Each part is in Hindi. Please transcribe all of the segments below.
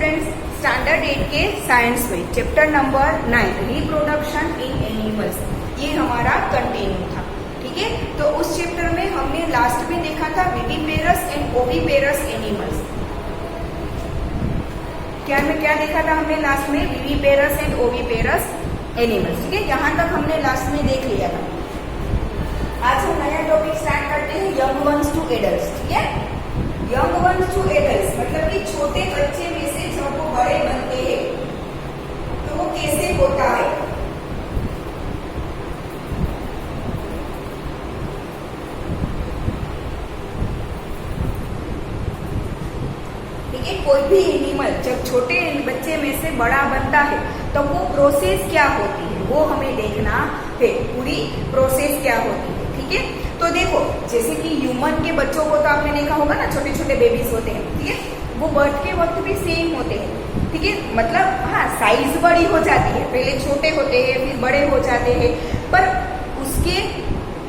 स्टूडेंट्स, स्टैंडर्ड 8 के साइंस में chapter number 9 reproduction in animals, ये हमारा कंटिन्यू था। ठीक है, तो उस चैप्टर में हमने लास्ट में देखा था विविपेरस एंड ओविपेरस एनिमल्स। क्या देखा था हमने लास्ट में? Viviparous and oviparous animals. ठीक है, यहाँ तक हमने लास्ट में देख लिया था। आज हम नया टॉपिक स्टार्ट करते हैं, यंग वंस टू एडल्ट्स। ठीक है, यंग वंस टू एडल्ट्स मतलब कि छोटे बच्चे में से जब वो बड़े बनते हैं तो वो कैसे होता है। ठीक है, कोई भी एनिमल जब छोटे बच्चे में से बड़ा बनता है तो वो प्रोसेस क्या होती है वो हमें देखना है, पूरी प्रोसेस क्या होती है। ठीक है, तो देखो जैसे कि ह्यूमन के बच्चों को तो आपने देखा होगा ना, छोटे छोटे बेबीज होते हैं। ठीक है, वो बर्थ के वक्त भी सेम होते हैं। ठीक है, मतलब हाँ साइज बड़ी हो जाती है, पहले छोटे होते हैं फिर बड़े हो जाते हैं, पर उसके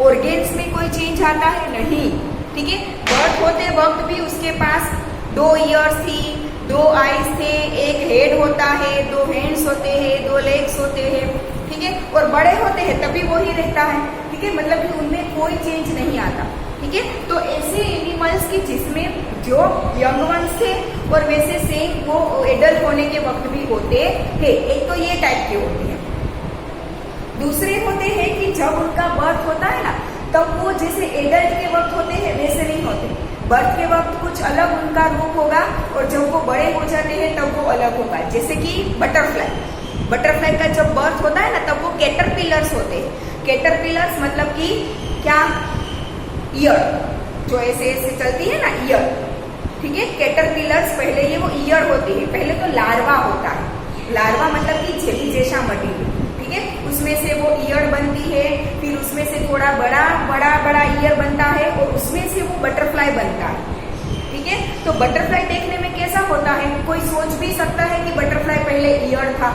ऑर्गेन्स में कोई चेंज आता है नहीं। ठीक है, बर्थ होते वक्त भी उसके पास 2 ईयर्स थी, 2 आईज थे, एक हेड होता है, 2 हैंड्स होते हैं, 2 लेग्स होते हैं। ठीक है, और बड़े होते हैं तभी वो ही रहता है। ठीक है, मतलब कि उनमें कोई चेंज नहीं आता। ठीक है, तो ऐसे एनिमल्स की जिसमें जो यंग वंस थे और वैसे सेम वो एडल्ट होने के वक्त भी होते हैं। एक तो ये टाइप के होते हैं। दूसरे होते हैं कि जब उनका बर्थ होता है ना तब वो जैसे एडल्ट के वक्त होते हैं वैसे नहीं होते। बर्थ के वक्त कुछ अलग उनका रूप होगा और जब वो बड़े हो जाते हैं तब वो अलग होगा। जैसे कि बटरफ्लाई का जब बर्थ होता है ना तब वो कैटरपिलर्स होते हैं। कैटरपिलर्स मतलब कि क्या? ईयर, जो ऐसे ऐसे चलती है ना ईयर। ठीक है, कैटरपिलर्स पहले ये वो ईयर होती है, पहले तो लार्वा होता है। लार्वा मतलब कि जेली जैसा मटेरियल। ठीक है, उसमें से वो ईयर बनती है, फिर उसमें से थोड़ा बड़ा ईयर बनता है और उसमें से वो बटरफ्लाई बनता है। ठीक है, तो बटरफ्लाई देखने में कैसा होता है? कोई सोच भी सकता है कि बटरफ्लाई पहले ईयर था,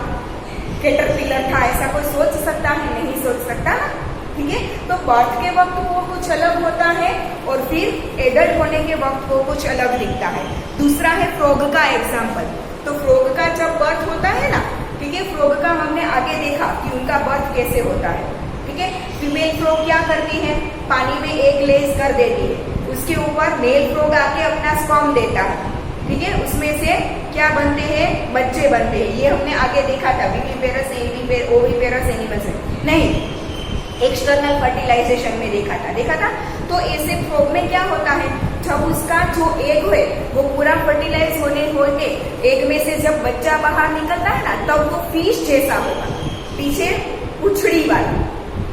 कैटरपिलर था, ऐसा कोई सोच सकता है? नहीं सोच सकता ना। ठीक है, तो बर्थ के वक्त वो कुछ अलग होता है और फिर एडल्ट होने के वक्त वो कुछ अलग दिखता है। दूसरा है फ्रॉग का एग्जाम्पल। तो फ्रॉग का जब बर्थ होता है ना, ठीक है, फ्रॉग का हमने आगे देखा कि उनका बर्थ कैसे होता है। ठीक है, फीमेल फ्रॉग क्या करती है? पानी में एक लेस कर देती है, उसके ऊपर मेल फ्रॉग आके अपना स्पर्म देता है। ठीक है, उसमें से क्या बनते हैं? बच्चे बनते हैं। ये हमने आगे देखा था विविपेरस ओविपेरस एनिमल्स में नहीं, एक्सटर्नल फर्टिलाइजेशन में देखा था। तो ऐसे फ्रॉग में क्या होता है? जब उसका जो एग है वो पूरा फर्टिलाइज होते एग में से जब बच्चा बाहर निकलता है ना तब वो फिश जैसा होगा। पीछे पुछड़ी वाला,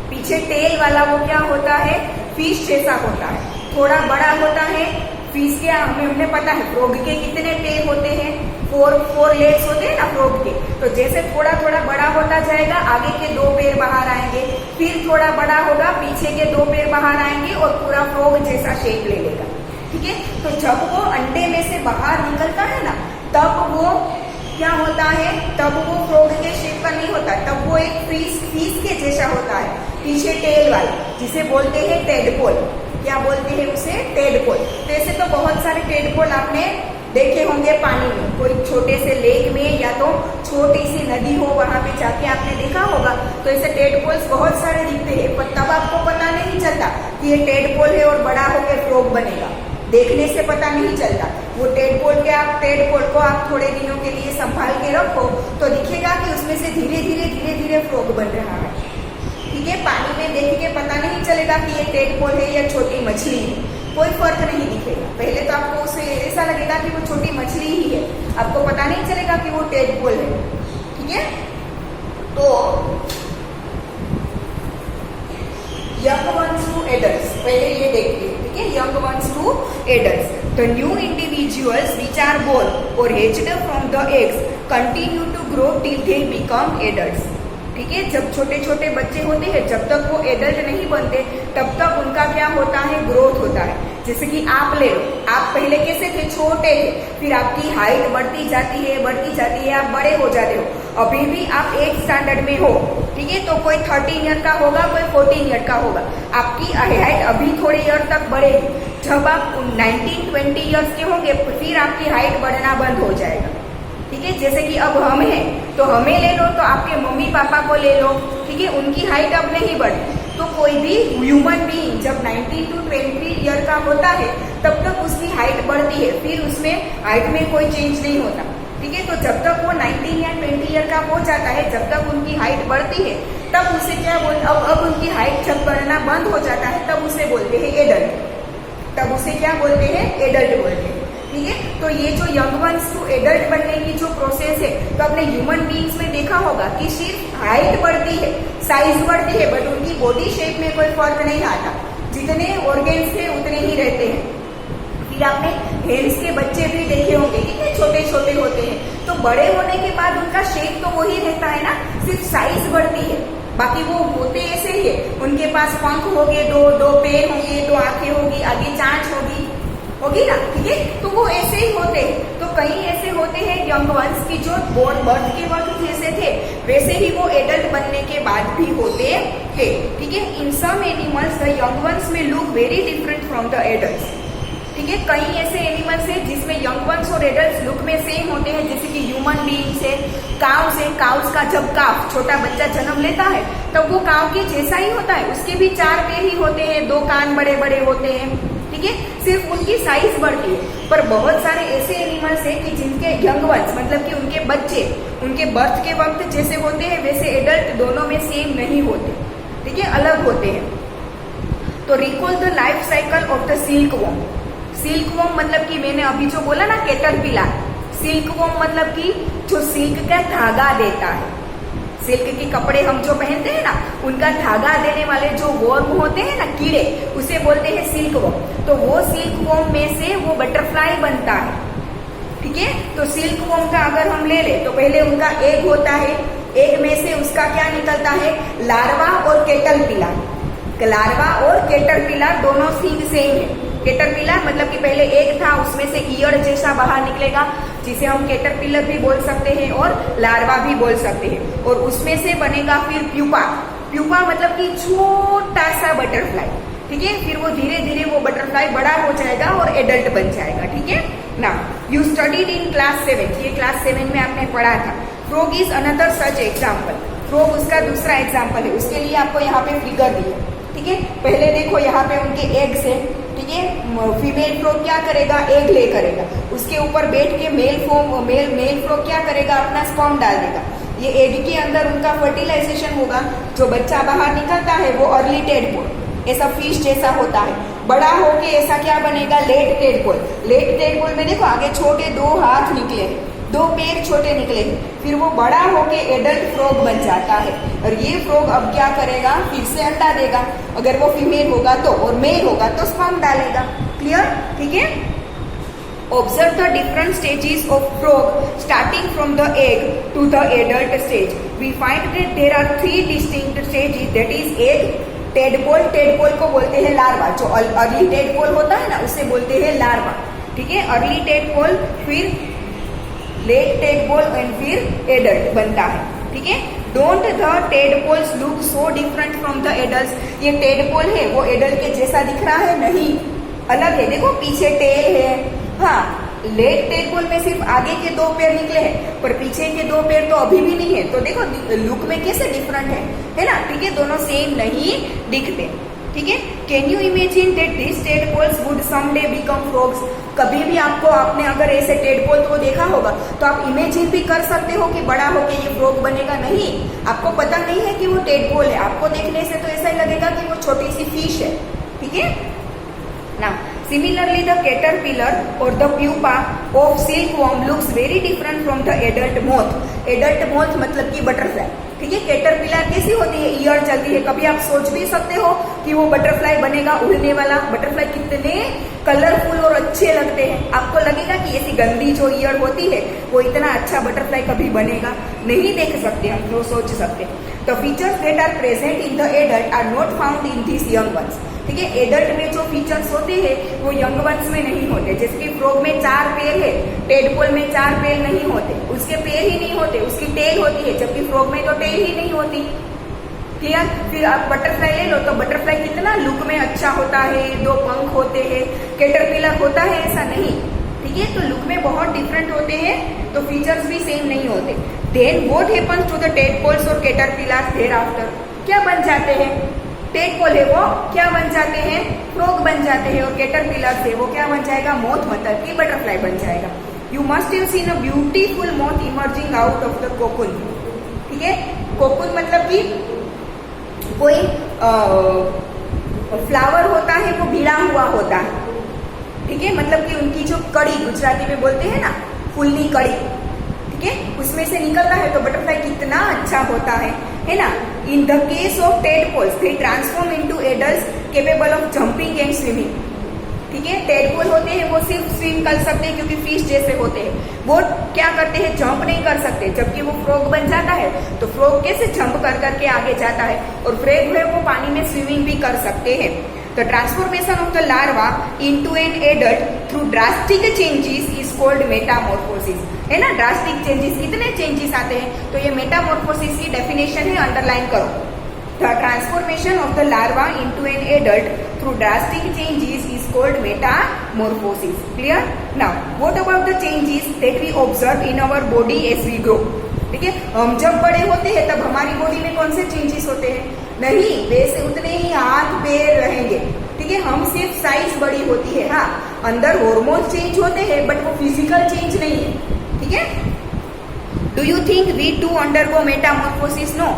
पीछे टेल वाला वो क्या होता है? फिश जैसा होता है, थोड़ा बड़ा होता है। फिश के हमें पता है फ्रॉग के कितने टेल होते हैं? 4 लेग्स होते हैं ना फ्रॉग के। तो जैसे थोड़ा बड़ा होता जाएगा आगे के 2 पैर बाहर आएंगे, फिर थोड़ा बड़ा होगा पीछे के 2 पैर बाहर आएंगे और पूरा फ्रॉग जैसा शेप ले लेगा। ठीक है, तो जब वो अंडे में से बाहर निकलता है ना तब वो क्या होता है? तब वो फ्रॉग के शेप का नहीं होता, तब वो एक फिश के जैसा होता है, पीछे टेल वाला, जिसे बोलते हैं टेडपोल। क्या बोलते हैं उसे? टेडपोल। तो ऐसे तो बहुत सारे टेडपोल आपने देखे होंगे पानी में, कोई छोटे से लेक में या तो छोटी सी नदी हो वहां पे जाके आपने देखा होगा। तो ऐसे टेडपोल्स बहुत सारे दिखते हैं, पर तब आपको पता नहीं चलता कि ये टेडपोल है और बड़ा होकर फ्रॉग बनेगा। देखने से पता नहीं चलता। वो टेडपोल को आप थोड़े दिनों के लिए संभाल के रखो तो दिखेगा कि उसमें से धीरे धीरे फ्रॉग बन रहा है। ठीक है, पानी में देख के पता नहीं चलेगा कि ये टेडपोल है या छोटी मछली है, कोई फर्क नहीं दिखेगा। पहले तो आपको उसे ऐसा लगेगा कि वो छोटी मछली ही है, आपको पता नहीं चलेगा कि वो टेडपोल है। ठीक है, तो यंग वंस टू एडल्ट्स पहले ये देखिए। ठीक है, young ones to adults, the new individuals which are born or hatched from the eggs continue to grow till they become adults. ठीक है, जब छोटे छोटे बच्चे होते हैं जब तक वो एडल्ट नहीं बनते तब तक उनका क्या होता है? ग्रोथ होता है। जैसे कि आप ले लो, आप पहले कैसे थे? छोटे थे, फिर आपकी हाइट बढ़ती जाती है, आप बड़े हो जाते हो। अभी भी आप 8th स्टैंडर्ड में हो। ठीक है, तो कोई 13 ईयर का होगा, कोई 14 ईयर का होगा। आपकी हाइट अभी थोड़े ईयर तक बढ़ेगी। जब आप 19-20 ईयर्स के होंगे फिर आपकी हाइट बढ़ना बंद हो जाएगा। ठीक है, जैसे कि अब हम हैं तो हमें ले लो, तो आपके मम्मी पापा को ले लो, ठीक है, उनकी हाइट अब नहीं बढ़ी। तो कोई भी ह्यूमन बीइंग जब 19 to 20 ईयर का होता है तब तक उसकी हाइट बढ़ती है, फिर उसमें हाइट में कोई चेंज नहीं होता, ठीक है। तो जब तक वो 19 या 20 ईयर का हो जाता है, जब तक उनकी हाइट बढ़ती है, तब उसे क्या अब उनकी हाइट जब बढ़ना बंद हो जाता है तब उसे बोलते हैं एडल्ट। तब उसे क्या बोलते हैं? एडल्ट बोलते हैं, ठीक है। तो ये जो यंग वंस टू एडल्ट बनने की जो प्रोसेस है, तो अपने ह्यूमन बीइंग्स में देखा होगा कि सिर्फ हाइट बढ़ती है, साइज बढ़ती है, बट उनकी बॉडी शेप में कोई फर्क नहीं आता। जितने ऑर्गेन्स थे उतने ही रहते हैं। फिर आपने हेल्स के बच्चे भी देखे होंगे, कितने छोटे छोटे होते हैं, तो बड़े होने के बाद उनका शेप तो वही रहता है ना, सिर्फ साइज बढ़ती है, बाकी वो होते ऐसे ही है। उनके पास पंख होंगे, दो पैर होंगे, 2 आंखें होगी, आगे चांच होगी ना, ठीक है। तो वो ऐसे ही होते हैं। तो कई ऐसे होते हैं यंग वंस की जो बर्थ के वक्त जैसे थे वैसे ही वो एडल्ट बनने के बाद भी होते हैं, ठीक है। In some animals the young ones में look very different from the adults, ठीक है। कई ऐसे एनिमल्स हैं जिसमें यंग वंस और एडल्ट्स लुक में सेम होते हैं, जैसे कि ह्यूमन बीइंग्स है, काउस है। काउस का जब काफ छोटा बच्चा जन्म लेता है तब वो काउ के जैसा ही होता है, उसके भी 4 पैर ही होते हैं, 2 कान बड़े बड़े होते हैं, ठीक है, सिर्फ उनकी साइज बढ़ती है। पर बहुत सारे ऐसे एनिमल्स हैं कि जिनके यंग वंस मतलब कि उनके बच्चे उनके बर्थ के वक्त जैसे होते हैं वैसे एडल्ट दोनों में सेम नहीं होते, ठीक है, अलग होते हैं। तो recall the life cycle of the silk worm. Silk worm मतलब कि मैंने अभी जो बोला ना कैटरपिलर, सिल्क वॉर्म मतलब कि जो सिल्क का धागा देता है, सिल्क के कपड़े हम जो पहनते हैं ना, उनका धागा देने वाले जो वर्म होते हैं ना, कीड़े, उसे बोलते हैं सिल्क वर्म। तो वो सिल्क वर्म में से वो बटरफ्लाई बनता है, ठीक है। तो सिल्क वर्म का अगर हम ले ले तो पहले उनका एग होता है, एग में से उसका क्या निकलता है? लार्वा और कैटरपिलर। लार्वा और कैटरपिलर दोनों सींग सेम है। कैटरपिलर मतलब कि पहले एग था, उसमें से ईयर जैसा बाहर निकलेगा, जिसे हम कैटरपिलर भी बोल सकते हैं और लार्वा भी बोल सकते हैं, और उसमें से बनेगा फिर प्यूपा। प्यूपा मतलब कि छोटा सा बटरफ्लाई, ठीक है। फिर वो धीरे धीरे वो बटरफ्लाई बड़ा हो जाएगा और एडल्ट बन जाएगा, ठीक है ना। यू स्टडीड इन क्लास 7, ये क्लास 7 में आपने पढ़ा था। Frog is another such example. Frog उसका दूसरा एग्जाम्पल है। उसके लिए आपको यहाँ पे फिगर दी है, ठीक है। पहले देखो यहाँ पे उनके एग्स है, ठीक है। फीमेल फ्रॉग क्या करेगा? एग ले करेगा, उसके ऊपर बैठ के मेल फ्रॉग क्या करेगा? अपना स्पर्म डाल देगा। ये एग के अंदर उनका फर्टिलाइजेशन होगा, जो बच्चा बाहर निकलता है वो अर्ली टेडपोल, ऐसा फिश जैसा होता है। बड़ा होके ऐसा क्या बनेगा? Late tadpole. लेट टेडपोल में देखो आगे छोटे 2 हाथ निकले हैं, 2 पैर छोटे निकले हैं, फिर वो बड़ा होके एडल्ट फ्रॉग बन जाता है। और ये फ्रॉग अब क्या करेगा? फिर से अंडा देगा, अगर वो फीमेल होगा तो, और मेल होगा तो स्पर्म डालेगा। क्लियर? ठीक है। Observe the different stages of frog starting from the egg to the adult stage. We find that there are 3 distinct stages, that is egg, tadpole, tadpole को बोलते हैं लार्वा, जो अर्ली टेडपोल होता है ना उसे बोलते हैं लार्वा, ठीक है। अर्ली टेडपोल, फिर लेट टेडपोल एंड फिर एडल्ट बनता है, ठीक है। Don't the tadpoles look so different from the adult. ये टेडपोल है वो एडल्ट के जैसा दिख रहा है? नहीं, अलग है। देखो पीछे टेल है, हाँ। लेट टेडपोल में सिर्फ आगे के 2 पैर निकले हैं, पर पीछे के 2 पैर तो अभी भी नहीं है। तो देखो लुक में कैसे डिफरेंट है ना, ठीक है। दोनों सेम नहीं दिखते, ठीक है। Can you imagine that this tadpoles would someday become frogs. कभी भी आपने अगर ऐसे टेडपोल को देखा होगा तो आप इमेजिन भी कर सकते हो कि बड़ा होके ये फ्रॉग बनेगा? नहीं, आपको पता नहीं है कि वो टेडपोल है। आपको देखने से तो ऐसा ही लगेगा कि वो छोटी सी फिश है, ठीक है ना। Similarly, the caterpillar or the pupa of silkworm looks very different from the adult moth. Adult moth मतलब कि बटरफ्लाई, ठीक है। कैटरपिलर कैसी होती है? ईयर चलती है। कभी आप सोच भी सकते हो कि वो बटरफ्लाई बनेगा, उड़ने वाला बटरफ्लाई? कितने कलरफुल और अच्छे लगते हैं। आपको लगेगा कि ऐसी गंदी जो ईयर होती है वो इतना अच्छा बटरफ्लाई कभी बनेगा? नहीं देख सकते हम, तो सोच सकते। The features that are present in the adult are not found in these young ones, ठीक है। एडल्ट में जो फीचर्स होते हैं वो यंग वंस में नहीं होते। जैसे कि फ्रॉग में 4 पैर है, टेडपोल में 4 पैर नहीं होते, उसके पैर ही नहीं होते, उसकी टेल होती है, जबकि फ्रॉग में तो टेल ही नहीं होती। क्लियर? फिर आप बटरफ्लाई ले लो तो बटरफ्लाई कितना लुक में अच्छा होता है, 2 पंख होते हैं। कैटरपिलर होता है ऐसा नहीं, ठीक है। तो लुक में बहुत डिफरेंट होते हैं, तो फीचर्स भी सेम नहीं होते। Then what happens to the tadpoles और कैटरपिलर्स देयर आफ्टर, क्या बन जाते हैं? टेडपोल है वो क्या बन जाते हैं? फ्रॉग बन जाते हैं। और कैटरपिलर्स है वो क्या बन जाएगा? मोथ मतलब कि बटरफ्लाई बन जाएगा। You must have seen a beautiful moth emerging out of the cocoon. ठीक है, कोकून मतलब कि कोई फ्लावर होता है वो भिड़ा हुआ होता है। ठीक है, मतलब कि उनकी जो कड़ी, गुजराती में बोलते हैं ना फूलनी कड़ी, ठीक है, उसमें से निकलता है तो बटरफ्लाई कितना अच्छा होता है ना। In the case of tadpoles they transform into adults capable of jumping and swimming. ठीक है, टेडपोल होते हैं वो सिर्फ स्विम कर सकते हैं क्योंकि फिश जैसे होते हैं, वो क्या करते हैं? जंप नहीं कर सकते। जबकि वो फ्रॉग बन जाता है तो फ्रॉग कैसे जंप कर करके आगे जाता है, और फ्रॉग है वो पानी में स्विमिंग भी कर सकते हैं। The transformation of the larva into an adult through drastic changes is called Metamorphosis. है ना, ड्रास्टिक चेंजेस, कितने चेंजेस आते हैं? तो ये मेटामॉर्फोसिस की डेफिनेशन है, अंडरलाइन करो। The transformation of the larva into an adult through drastic changes is called metamorphosis. Clear? Now, what about the changes that we observe in our body as we grow? ठीक है, हम जब बड़े होते हैं तब हमारी बॉडी में कौन से चेंजेस होते हैं? नहीं, वैसे उतने ही हाथ पैर रहेंगे। ठीक है, हम सिर्फ साइज बड़ी होती है। हाँ, अंदर हार्मोन चेंज होते हैं बट वो फिजिकल चेंज नहीं है। ठीक है, do you think we too undergo metamorphosis? No,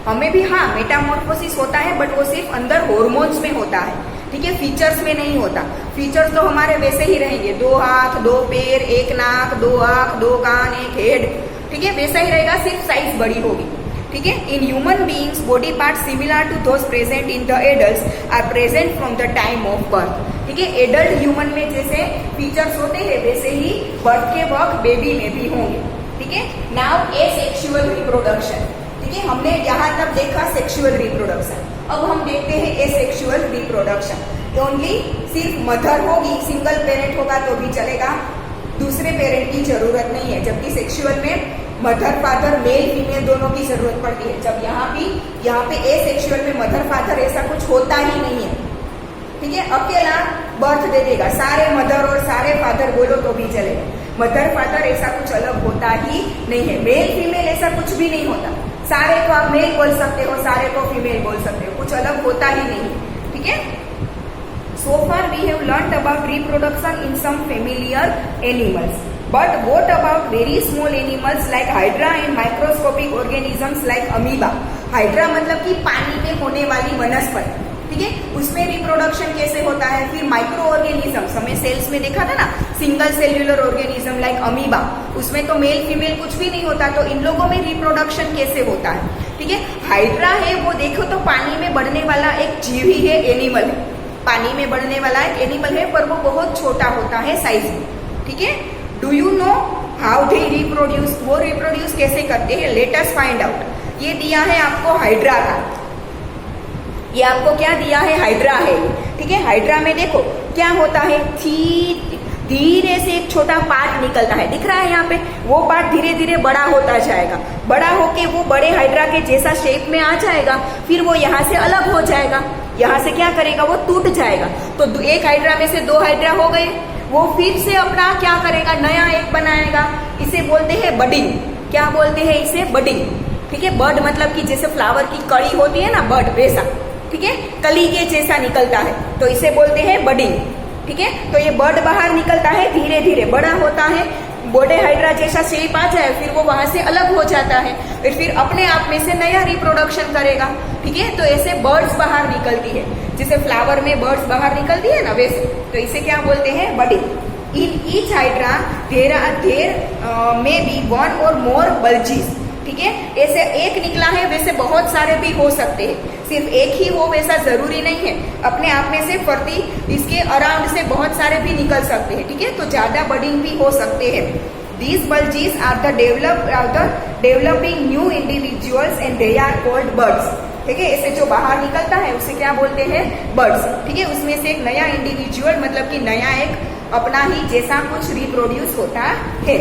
हमें भी हाँ मेटामॉर्फोसिस होता है बट वो सिर्फ अंदर हॉर्मोन्स में होता है। ठीक है, फीचर्स में नहीं होता। फीचर्स तो हमारे वैसे ही रहेंगे, 2 हाथ 2 पैर 1 नाक 2 आंख 2 कान 1 हेड। ठीक है, वैसा ही रहेगा, सिर्फ साइज बड़ी होगी। ठीक है, in human beings body part similar to those present in the adults are present from the time of birth. ठीक है, एडल्ट ह्यूमन में जैसे फीचर्स होते हैं वैसे ही बर्थ के वक्त बेबी में भी होंगे। ठीक है, नाउ एसेक्सुअल रिप्रोडक्शन। ठीक है, हमने यहाँ तक देखा सेक्सुअल रिप्रोडक्शन, अब हम देखते हैं एसेक्सुअल रिप्रोडक्शन। ओनली सिर्फ मदर होगी, सिंगल पेरेंट होगा तो भी चलेगा, दूसरे पेरेंट की जरूरत नहीं है। जबकि सेक्सुअल में मदर फादर मेल फीमेल दोनों की जरूरत पड़ती है। जब यहाँ पे एसेक्सुअल में मदर फादर ऐसा कुछ होता ही नहीं है। ठीक है, अकेला बर्थ दे देगा, सारे मदर और सारे फादर बोलो तो भी चलेगा। मदर फादर ऐसा कुछ अलग होता ही नहीं है। मेल फीमेल ऐसा कुछ भी नहीं होता, सारे को आप मेल बोल सकते हो, सारे को फीमेल बोल सकते हो, कुछ अलग होता ही नहीं। ठीक है, so far we have learned about reproduction in some familiar animals, but what about very small animals like hydra and microscopic organisms like amoeba. Hydra मतलब कि पानी में होने वाली वनस्पति। ठीक है, उसमें रिप्रोडक्शन कैसे होता है? फिर माइक्रो ऑर्गेनिजम्स, हमें सेल्स में देखा था ना, single cellular organism like amoeba, उसमें तो मेल फीमेल कुछ भी नहीं होता, तो इन लोगों में रिप्रोडक्शन कैसे होता है? ठीक है, हाइड्रा है वो देखो तो पानी में बढ़ने वाला एक जीव ही है, एनिमल है, पानी में बढ़ने वाला एक एनिमल है, पर वो बहुत छोटा होता है साइज में। ठीक है, do you know how they reproduce? वो रिप्रोड्यूस कैसे करते हैं? Let us find out. ये दिया है आपको हाइड्रा का, ये आपको क्या दिया है? हाइड्रा है। ठीक है, हाइड्रा में देखो क्या होता है, धीरे से एक छोटा पार्ट निकलता है, दिख रहा है यहाँ पे, वो पार्ट धीरे धीरे बड़ा होता जाएगा, बड़ा होके वो बड़े हाइड्रा के जैसा शेप में आ जाएगा, फिर वो यहाँ से अलग हो जाएगा, यहाँ से क्या करेगा? वो टूट जाएगा। तो एक हाइड्रा में से 2 हाइड्रा हो गए, वो फिर से अपना क्या करेगा? नया एक बनाएगा, इसे बोलते हैं बडिंग। क्या बोलते हैं इसे? बडिंग। ठीक है, बड मतलब कि जैसे फ्लावर की कड़ी होती है ना, बड वैसा। ठीक है, कली के जैसा निकलता है तो इसे बोलते हैं बडिंग। ठीक है, तो ये बड बाहर निकलता है, धीरे धीरे बड़ा होता है, बड़े हाइड्रा जैसा शेप आ जाए, फिर वो वहां से अलग हो जाता है, फिर अपने आप में से नया रिप्रोडक्शन करेगा। ठीक है, तो ऐसे बर्ड्स बाहर निकलती है, जैसे फ्लावर में बर्ड्स बाहर निकलती है ना वैसे, तो इसे क्या बोलते हैं? Budding. In each hydra there may be 1 or more bulges। ठीक है, ऐसे एक निकला है, वैसे बहुत सारे भी हो सकते हैं, सिर्फ एक ही हो वैसा जरूरी नहीं है। अपने आप में से फर्ती इसके अराउंड से बहुत सारे भी निकल सकते हैं। ठीक है, तो ज्यादा बडिंग भी हो सकते हैं। These bulges are the developing new individuals and they are called buds. ठीक है, ऐसे जो बाहर निकलता है उसे क्या बोलते हैं? बर्ड्स। ठीक है, उसमें से एक नया इंडिविजुअल मतलब कि नया एक अपना ही जैसा कुछ रिप्रोड्यूस होता है।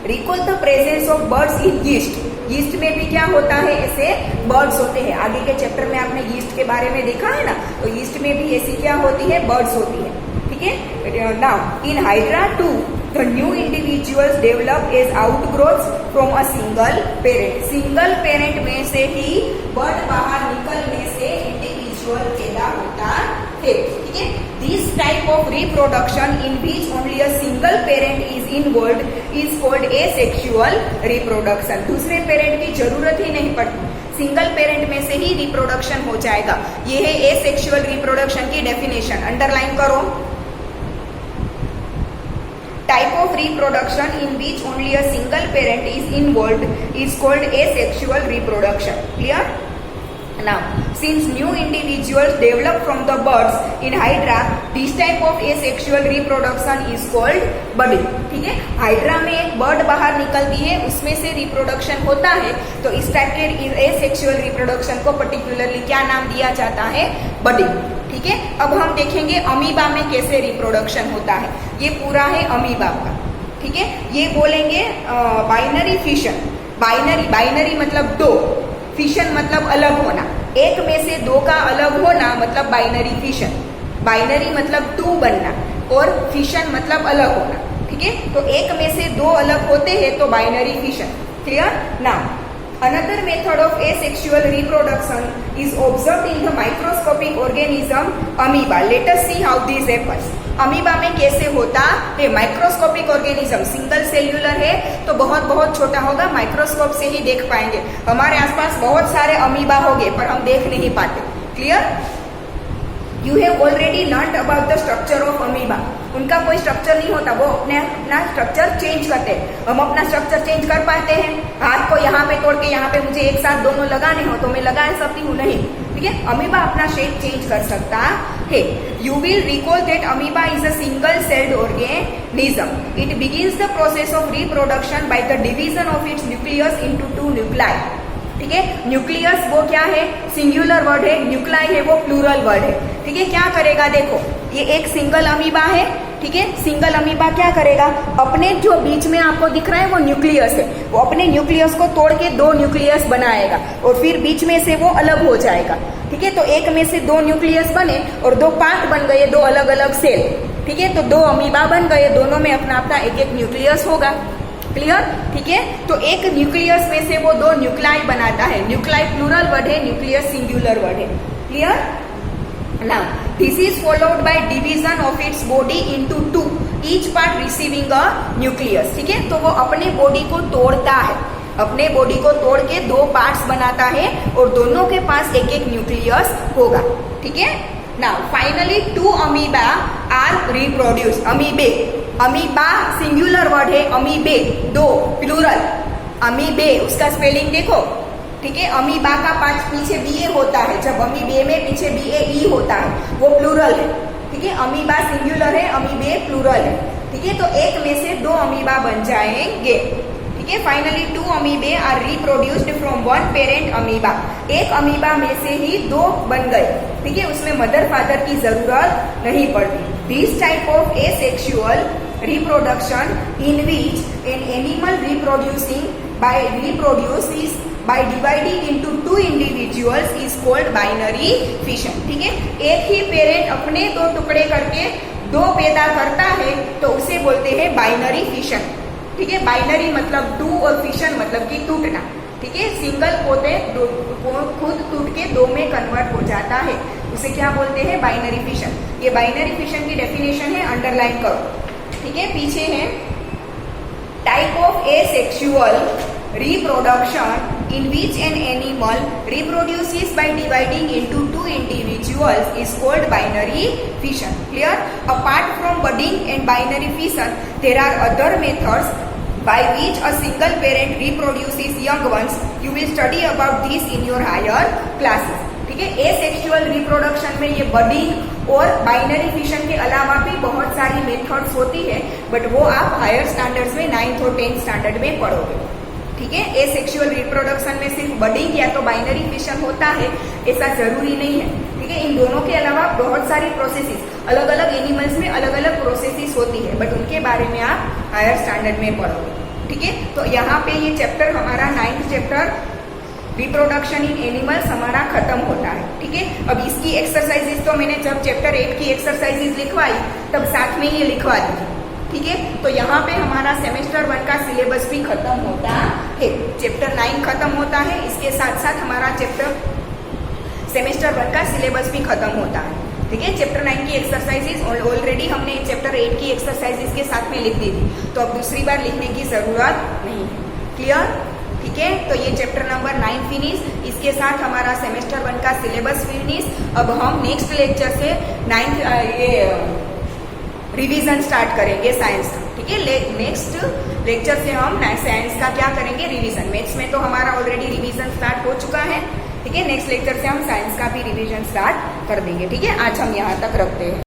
Recall the presence of birds in yeast. Yeast में भी क्या होता है? ऐसे बर्ड्स होते हैं। आगे के चैप्टर में आपने यीस्ट के बारे में देखा है ना, तो यीस्ट में भी ऐसी क्या होती है? बर्ड्स होती है। ठीक है, now in hydra two the new individuals develop as outgrowths from a single parent. Single parent में से ही बर्ड बाहर निकलने से इंडिविजुअल पैदा होता है, ठीक है। This type of reproduction in which only a single parent is involved is called asexual reproduction. दूसरे पेरेंट की जरूरत ही नहीं पड़ती, सिंगल पेरेंट में से ही रिप्रोडक्शन हो जाएगा। ये है एसेक्सुअल रिप्रोडक्शन की डेफिनेशन, अंडरलाइन करो। Type of reproduction in which only a single parent is involved is called asexual reproduction. Clear? Now, since new individuals develop from the birds in Hydra, this type of asexual reproduction is called budding। ठीक है, हाइड्रा में एक बर्ड बाहर निकलती है, उसमें से रिप्रोडक्शन होता है, तो इस टाइप के एसेक्सुअल रिप्रोडक्शन को पर्टिकुलरली क्या नाम दिया जाता है? बडिंग। ठीक है, अब हम देखेंगे अमीबा में कैसे रिप्रोडक्शन होता है। ये पूरा है अमीबा का, ठीक है। ये बोलेंगे बाइनरी फिशन। बाइनरी मतलब दो, फिशन मतलब अलग होना, एक में से दो का अलग होना मतलब बाइनरी फिशन। बाइनरी मतलब टू बनना और फिशन मतलब अलग होना, ठीक है। तो एक में से दो अलग होते हैं तो binary fission. Clear? Now another method of asexual reproduction is observed in the microscopic organism amoeba. Let us see how this happens. Amoeba में कैसे होता है? माइक्रोस्कोपिक ऑर्गेनिज्म, सिंगल सेल्यूलर है तो बहुत बहुत छोटा होगा, माइक्रोस्कोप से ही देख पाएंगे। हमारे आसपास बहुत सारे अमीबा होंगे पर हम देख नहीं पाते। Clear? You have already learn about the structure of amoeba. उनका कोई स्ट्रक्चर नहीं होता, वो अपना स्ट्रक्चर चेंज करते हैं। हम अपना स्ट्रक्चर चेंज कर पाते हैं? हाथ को यहाँ पे तोड़ के यहाँ पे मुझे एक साथ दोनों लगाने हो तो मैं लगा सकती हूँ? नहीं, ठीक है। अमीबा अपना शेप चेंज कर सकता है। You will recall that amoeba is a single celled organism. It begins the process of reproduction by the division of its nucleus into two nuclei. ठीक है, न्यूक्लियस वो क्या है? सिंगुलर वर्ड है, न्यूक्लाई है वो प्लूरल वर्ड है। ठीक है, क्या करेगा? देखो, ये एक सिंगल अमीबा है, ठीक है। सिंगल अमीबा क्या करेगा? अपने जो बीच में आपको दिख रहा है वो न्यूक्लियस है, वो अपने न्यूक्लियस को तोड़ के दो न्यूक्लियस बनाएगा और फिर बीच में से वो अलग हो जाएगा। ठीक है, तो एक में से दो न्यूक्लियस बने और दो पार्ट बन गए, दो अलग अलग सेल। ठीक है, तो दो अमीबा बन गए, दोनों में अपना अपना एक एक न्यूक्लियस होगा। क्लियर? ठीक है, तो एक न्यूक्लियस में से वो दो न्यूक्लाई बनाता है। न्यूक्लाई प्लूरल वर्ड है, न्यूक्लियस सिंगुलर वर्ड है। Clear? Now, this is followed by division of its body into two, each part receiving a nucleus। ठीक है, तो वो अपने बॉडी को तोड़ता है, अपने बॉडी को तोड़ के दो पार्ट्स बनाता है और दोनों के पास एक एक न्यूक्लियस होगा। ठीक है, now finally two amoeba are reproduce. Amoeba singular word है, अमीबे दो प्लूरल। अमीबे उसका स्पेलिंग देखो, ठीक है। अमीबा का पार्ट पीछे बीए होता है, जब अमीबे में पीछे बीए होता है वो प्लूरल है। ठीक है, अमीबा सिंगुलर है, अमीबे प्लूरल है। ठीक है, तो एक में से दो अमीबा बन जाएंगे। ठीक है, finally two amoebae are reproduced from one parent amoeba. एक अमीबा में से ही दो बन गए। ठीक है, उसमें मदर फादर की जरूरत नहीं पड़ती। This type of asexual reproduction in which an animal reproduces by dividing into two individuals is called binary fission। ठीक है, एक ही पेरेंट अपने दो टुकड़े करके दो पैदा करता है तो उसे बोलते हैं बाइनरी फिशन। ठीक है, बाइनरी मतलब टू और फिशन मतलब कि टूटना। ठीक है, सिंगल पोते खुद टूट के दो में कन्वर्ट हो जाता है, उसे क्या बोलते हैं? Binary fission. ये बाइनरी फिशन की डेफिनेशन है, अंडरलाइन करो। ठीक है, पीछे है type of asexual reproduction in which an animal reproduces by dividing into two individuals is called binary fission। Clear? Apart from budding and binary fission, there are other methods by which a single parent reproduces young ones। You will study about this in your higher classes। ठीक है, एसेक्सुअल रिप्रोडक्शन में ये बडिंग और बाइनरी फिशन के अलावा भी बहुत सारी मेथड्स होती है, बट वो आप हायर स्टैंडर्ड्स में 9th और 10th स्टैंडर्ड में पढ़ोगे। ठीक है, एसेक्सुअल रिप्रोडक्शन में सिर्फ बडिंग या तो बाइनरी फिशन होता है, ऐसा जरूरी नहीं है। ठीक है, इन दोनों के अलावा बहुत सारी प्रोसेसेस अलग अलग एनिमल्स में अलग अलग प्रोसेसेस होती है, बट उनके बारे में आप हायर स्टैंडर्ड में पढ़ोगे। ठीक है, तो यहाँ पे ये चैप्टर हमारा 9th chapter reproduction in animals हमारा खत्म होता है। ठीक है, अब इसकी एक्सरसाइजेस तो मैंने जब चैप्टर 8 की एक्सरसाइजेस लिखवाई तब साथ में ये लिखवा दी। ठीक है। तो यहाँ पे हमारा सेमेस्टर 1 का सिलेबस भी खत्म होता है, चैप्टर 9 खत्म होता है, इसके साथ साथ हमारा सेमेस्टर 1 का सिलेबस भी खत्म होता है, ठीक है। चैप्टर 9 की एक्सरसाइजेज ऑलरेडी हमने चैप्टर 8 की एक्सरसाइजेज के साथ में लिख दी थी, तो अब दूसरी बार लिखने की जरूरत नहीं है। क्लियर, ठीक है। तो ये चैप्टर नंबर 9 फिनिश, इसके साथ हमारा सेमेस्टर 1 का सिलेबस फिनिश। अब हम नेक्स्ट लेक्चर से 9th रिवीजन स्टार्ट करेंगे साइंस का, ठीक है। नेक्स्ट लेक्चर से हम साइंस का क्या करेंगे, रिवीजन। मैथ्स में तो हमारा ऑलरेडी रिवीजन स्टार्ट हो चुका है, ठीक है। नेक्स्ट लेक्चर से हम साइंस का भी रिवीजन स्टार्ट कर देंगे, ठीक है। आज हम यहाँ तक रखते हैं।